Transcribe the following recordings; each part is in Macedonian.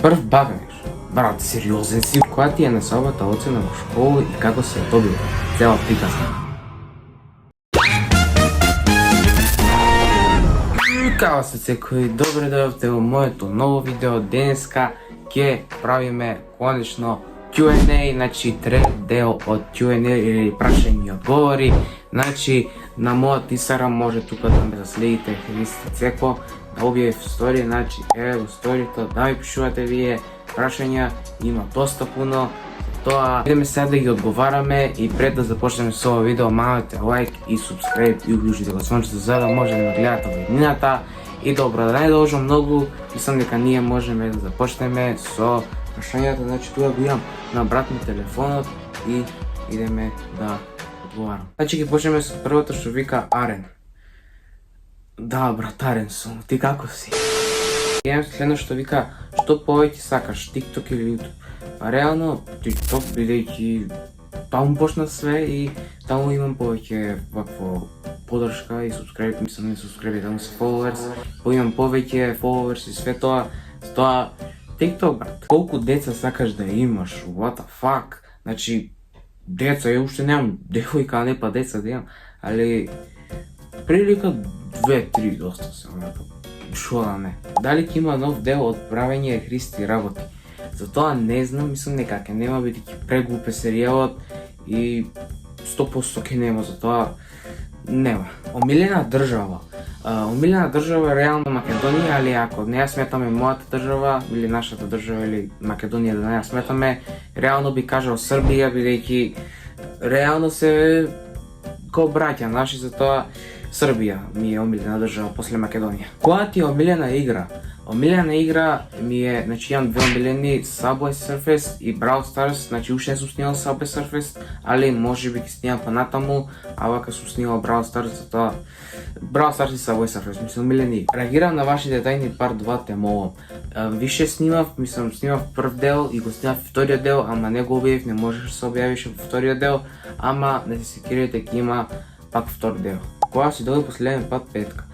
Прв бавиш. Брат, сериозен си, која ти е најслабата оцена во школа и како се ја добила? Цела приказна. Као се секој, добре дојавте во моето ново видео. Денеска ќе правиме конечно Q&A, значи трет дел од Q&A или прашање и одговори. Значи, на мојот Instagram може тука да ме заследите Христи Цеко, да објавив стори, значи еве во сторито, да ми пишувате вие прашања, има доста пуно. Тоа идеме сега да ги одговараме и пред да започнеме со ова видео, мавете лайк и субскрайб и уклучите го звончето за да може да ме гледате во иднината. И добро, да не должам многу, мислам дека ние можеме да започнеме со прашањата. Значи тука го имам на брат ми телефонот и идеме да одговарам. Значи ги почнеме со првото што вика Арен. Да, брат, Арен сум, ти како си? Имам следно што вика, што повеќе сакаш, TikTok или YouTube? Па реално, TikTok, бидејќи таму почна све и таму имам повеќе вакво поддршка и субскрайб, мислам не субскрайб, таму се followers, имам повеќе followers и све тоа. TikTok, брат, колку деца сакаш да имаш, what the fuck? Значи, деца, ја уште немам девојка, а не па деца да имам, али прилика 2-3 доста се, шо да не. Дали ќе има нов дел од правење Христи работи? За тоа не знам, мислам дека ќе нема, бидејќи преглуп е серијалот и 100% ќе нема, за тоа нема. Омилена држава. Омилена држава е реално Македонија, али ако не ја сметаме мојата држава или нашата држава или Македонија да не ја сметаме, реално би кажал Србија, бидејќи реално се ко браќа наши, за тоа Србија ми е омилена држава после Македонија. Која ти е омилена игра? Омилена игра ми е, значи имам две омилени, Subway Surfers и Brawl Stars, значи уште не сум снимал Subway Surfers, али може би ќе снимам понатаму, а вака сум снимал Brawl Stars, за тоа Brawl Stars и Subway Surfers ми се омилени. Реагирам на вашите тајни парт 2, те молам. Више снимав, мислам снимав прв дел и го снимав вториот дел, ама не го објавив, не можеш да се објавиш во вториот дел, ама не се секирате ќе има пак втор дел. Кога си добил последен пат петка?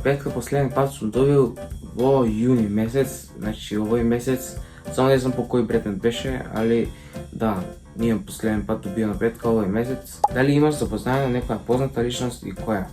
Петка последен пат сум добил во јуни месец, значи овој месец, само не знам по кој предмет беше, али да, имам последен пат добиена петка овој месец. Дали имаш запознавање на некоја позната личност и која?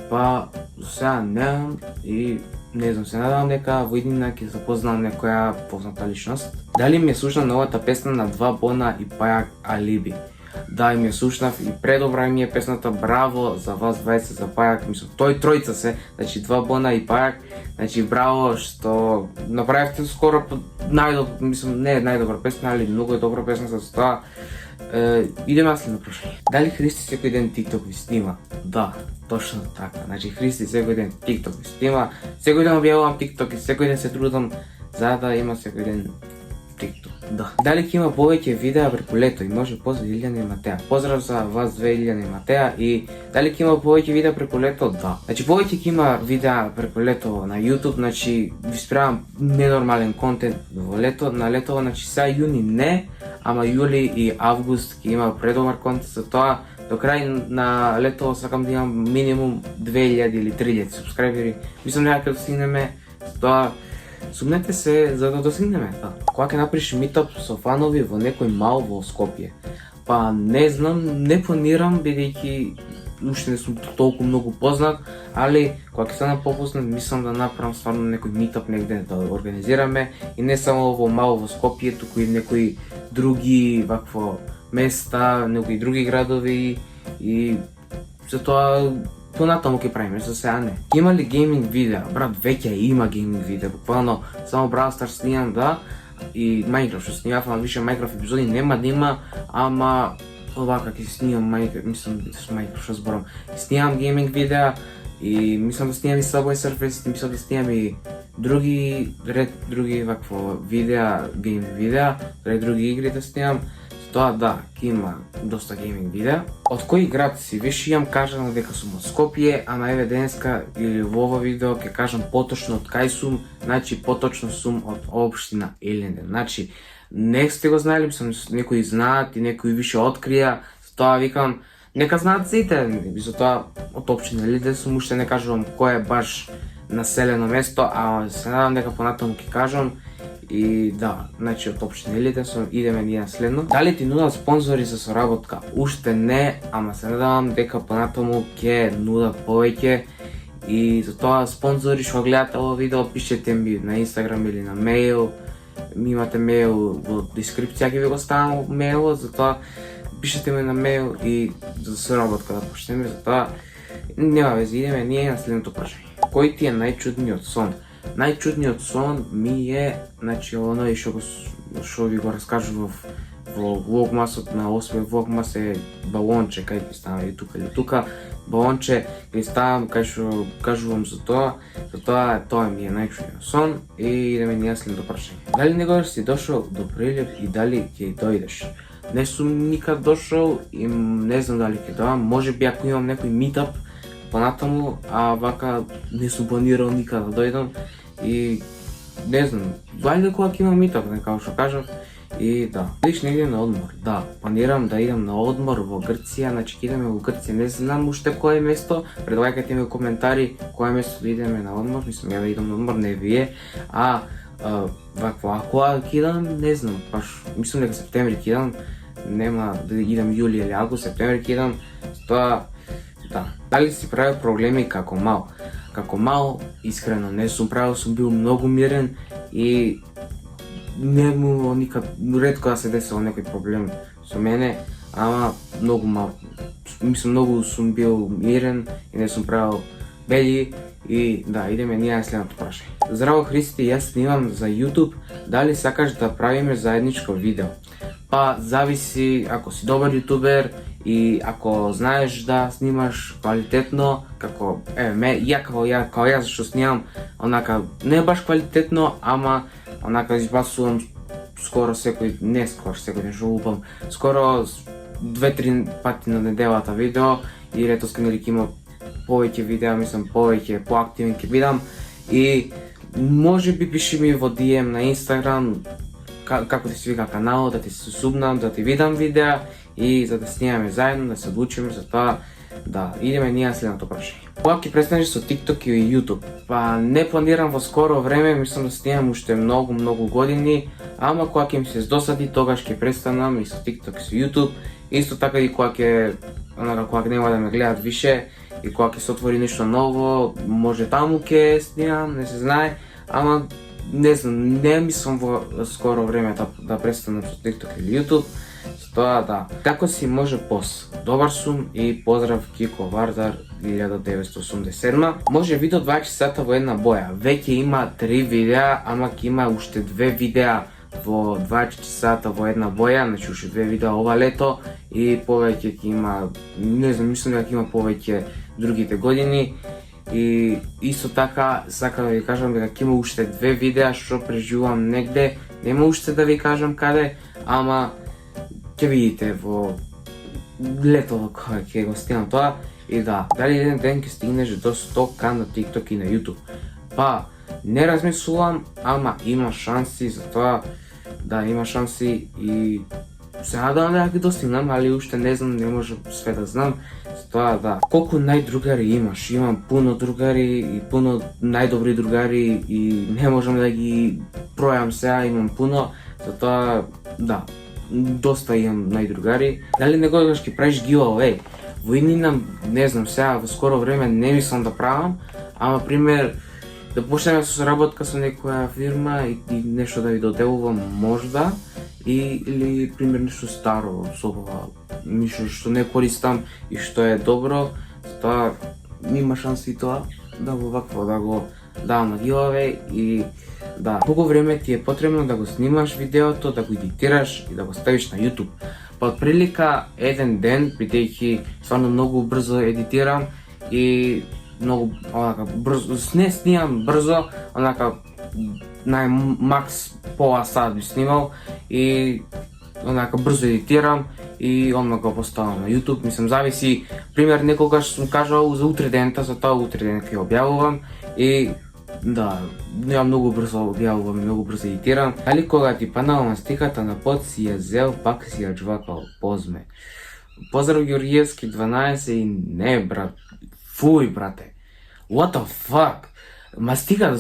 Па, за сега немам и не знам, се надавам дека во иднина ќе запознам некоја позната личност. Дали ми е слушна новата песна на Два Бона и Пајак Алиби? Да, им ја слушнав и предобра ми е песната, браво за вас двајца, за Пајак, мислам, тој тројца се, значи Два Бона и Пајак, значи браво што направивте скоро најдобра, мислам, не е најдобра песна, али многу е добра песна, за тоа идеме на следно прашање. Дали Христи секој ден TikTok ви снима? Да, точно така, значи Христи секој ден TikTok ви снима, секој ден објавувам TikTok и секој ден се трудам за да има секој ден TikTok. Да. Дали ќе има повеќе видеа преку лето и може поздрав Илјана и Матеа? Поздрав за вас две, Илјана и Матеа, и дали ќе има повеќе видеа преку лето? Да. Значи повеќе ќе има видеа преку лето на YouTube, значи ви спремам ненормален контент во лето, на лето, значи сега јуни не, ама јули и август ќе има предобар контент, за тоа до крај на лето сакам да имам минимум 2000 или 3000 субскрайбери. Мислам некако да стигнеме, за тоа сумнете се за да достигнеме. Кога ќе направиш митап со фанови во некој мал во Скопје? Па не знам, не планирам, бидејќи уште не сум толку многу познат, али кога ќе станам попознат, мислам да направам стварно некој митап негде да организираме, и не само во мало во Скопје, туку и некои други вакво места, некои други градови, и за тоа понатаму ќе правиме, за сега не. Има ли гейминг видеа? Брат, веќе има гейминг видеа, буквално само Brawl Stars снимам, да, и Minecraft што снимав, ама више Minecraft епизоди нема да има, ама овака ќе снимам Minecraft, мислам со Minecraft што зборам. Снимам гейминг видеа и мислам да снимам и Subway Surfers, и мислам да снимам и други вакво видеа, гейминг видеа, други игри да снимам. Тоа да, ќе има доста гейминг видеа. Од кој град си? Виш имам кажано дека сум од Скопје, ама еве денеска или во ова видео ќе кажам поточно од кај сум, значи поточно сум од општина Илинден. Значи, не сте го знаели, сум некои знаат и некои више открија, затоа викам, нека знаат сите, затоа од општина Илинден сум, уште не кажувам кој е баш населено место, а се надам дека понатаму ќе кажам. И да, значи од општина Илица идеме ние на следно. Дали ти нудат спонзори за соработка? Уште не, ама се надавам дека понатаму ќе нудат повеќе. И за тоа спонзори што гледате ово видео, пишете ми на Инстаграм или на мејл. Ми имате мејл во дескрипција, ќе ви го ставам мејлот, затоа пишете ми на мејл и за соработка да почнеме, затоа нема вези, идеме ние на следното прашање. Кој ти е најчудниот сон? Најчудниот сон ми е, значи оној што ви го раскажував во влогмасот на 8 влогмас е балонче, кај ќе ставам или тука, балонче ќе ставам кај што кажувам за тоа ми е најчудниот сон и идеме ние следното прашање. Дали некогаш си дошол до Прилеп и дали ќе дојдеш? Не сум никад дошол и не знам дали ќе дојдам, можеби ако имам некој митап понатаму, а вака не сум планирал никад да дојдам и не знам, вајде кога ќе имам митап, како што кажав. И да, идеш негде на одмор? Да, планирам да идам на одмор во Грција, значи ќе идеме во Грција, не знам уште кое место, предлагајте ми коментари кое место да идеме на одмор, мислам ја да идам на одмор, не вие, вакво, кога ќе идам, не знам, баш, мислам дека септември ќе идам, нема да идам јули или август, септември ќе идам, тоа, да. Дали си правил проблеми како мал? Како мал, искрено не сум правил, сум бил многу мирен и не му никад, ретко да се десило некој проблем со мене, ама многу малку. Мислам, многу сум бил мирен и не сум правил бели и да, идеме ние на следното прашање. Здраво Христи, јас снимам за YouTube, дали сакаш да правиме заедничко видео? Па, зависи ако си добар јутубер и ако знаеш да снимаш квалитетно, како јас што снимам, онака не баш квалитетно, ама онака избасувам скоро секој, не скоро секој ден што лупам, скоро 2-3 пати на неделата видео и ретоска нели ќе има повеќе видеа, мислам повеќе, поактивен ќе бидам и можеби пиши ми во DM на Инстаграм како ти се вика каналот, да ти се субнам, да ти видам видеа и за да снимаме заедно, да се одлучиме за тоа. Да, идеме ние на следното прашање. Кога ќе престанеш со TikTok и YouTube? Па не планирам во скоро време, мислам да снимам уште многу години, ама кога ќе ми се здосади, тогаш ќе престанам и со TikTok и со YouTube. Исто така и кога нема да ме гледат више и кога ќе се отвори нешто ново, може таму ќе снимам, не се знае, ама не знам, не мислам во скоро време да престанам со TikTok или YouTube. Тоа да. Како си може пос? Добар сум и поздрав Кико Вардар 1987. Може видео 20 сата во една боја. Веќе има 3 видеа, ама ќе има уште 2 видеа во 20 сата во една боја, значи уште 2 видеа ова лето и повеќе ќе има, не знам, мислам дека ќе има повеќе другите години. И исто така сакам да ви кажам дека ќе има уште 2 видеа што преживувам негде, нема уште да ви кажам каде, ама ќе видите во лето кога ќе го снимам тоа. И да, дали еден ден ќе стигнеш до 100k на TikTok и на YouTube? Па, не размислувам, ама има шанси за тоа, да, има шанси и се надевам дека ќе достигнам, али уште не знам, не можам све да знам. Тоа да. Колку најдругари имаш? Имам пуно другари и пуно најдобри другари и не можам да ги бројам сега, имам пуно, затоа да. Доста имам најдругари. Дали некогаш ќе правиш giveaway? Во иднина, не знам, сега во скоро време не мислам да правам, ама пример да почнеме со соработка со некоја фирма и нешто да ви доделувам можда, или пример нешто старо со нешто што не користам и што е добро, тоа има шанси и тоа да го вакво да го давам на giveaway и да. Колку време ти е потребно да го снимаш видеото, да го едитираш и да го ставиш на YouTube? Па отприлика еден ден, бидејќи стварно многу брзо едитирам и многу онака брзо, не снимам брзо, онака најмакс пола сат би снимал и онака брзо едитирам и одма го поставам на YouTube. Мислам, зависи, пример некогаш сум кажал за утре дента, за тоа утре ден ќе објавувам и да, ја многу брзо објавувам и многу брзо едитирам. Дали кога ти паднала мастиката на под си ја зел, пак си ја джвакал, позме. Поздрав Георгиевски 12 и не брат, фуј брате. What the fuck? Мастика,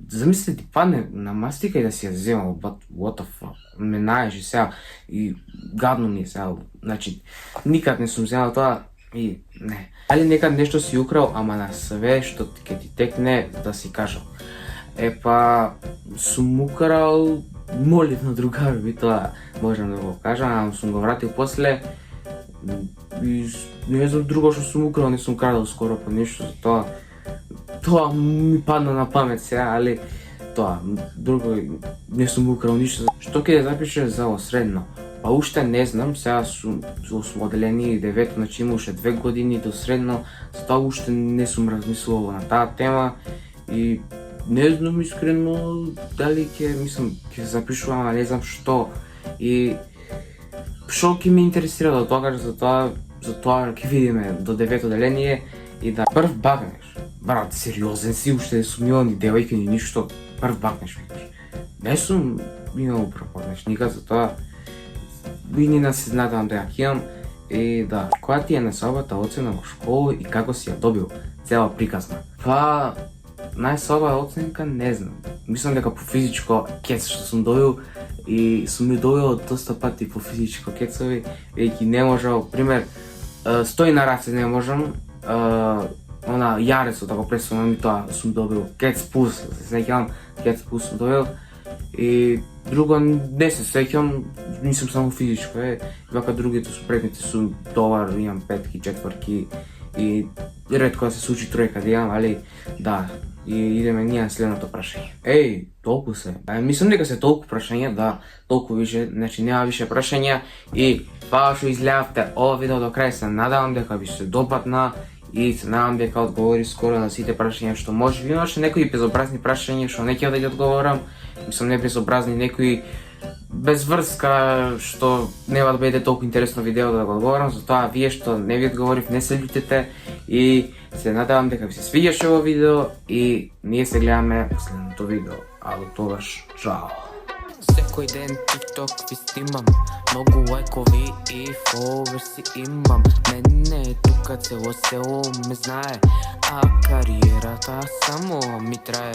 Замисли ти падне на мастика и да си я взема, but what the fuck, ме наеш и сега, и гадно ми е сега, значи, никад не сум взела тоа и не. Али некад нешто си украл, ама на све што ќе ти текне да си кажал. Епа, сум украл, молив на другар би тоа, можам да го кажам, ама сум го вратил после и не знам друго што сум украл, не сум крадал скоро па нешто за тоа. Тоа ми падна на памет сега, али тоа, друго не сум украл ништо. Што ќе запише за средно? Па уште не знам, сега сум оделени 9, значи има уште 2 години до средно, затоа уште не сум размислувал на таа тема и не знам искрено дали ќе запишувам, а не знам што и што ќе ме интересира да тоа кажа, затоа ќе видиме до 9 оделение и да прв бакнеш. Брат, сериозен си, уште не сум имал ни девојка ни ништо, прв бакнеш викаш. Не сум имал пропаднеш никад, затоа и ни се надевам дека ќе имам и да. Која ти е најслабата оцена во школа и како си ја добил? Цела приказна. Па, најслаба оценка не знам. Мислам дека по физичко кец што сум добил и сум ја добил доста пати по физичко кецови, веќе не можел, пример, стои на раце не можам, она јарецот, ако представам и тоа сум добил, кец пус, се сеќавам, кец пус сум добил и друго не се сеќавам, мислам само физичко вака другите су предмети сум добар, имам петки, четврки и ретко да се случи тројка да имам, али да, и идеме ние на следното прашање. Еј, толку се. Мислам дека се толку прашања, да, толку више, значи нема више прашања и фала што изгледавте ова видео до крај, се надевам дека ви се допадна и се надевам дека одговори скоро на сите прашања што може. Имаше некои безобразни прашања што не ќе да ги одговорам, мислам не безобразни, некои без врска што нема да биде толку интересно видео да го одговорам, затоа вие што не ви одговорив не се љутете и се надевам дека ви се свиѓаше ово видео и ние се гледаме во следното видео. А до тогаш, чао! Секој ден TikTok ви снимам, многу лайкови и фоловерси имам. Мене тука цело село ме знае, а кариерата само ми трае.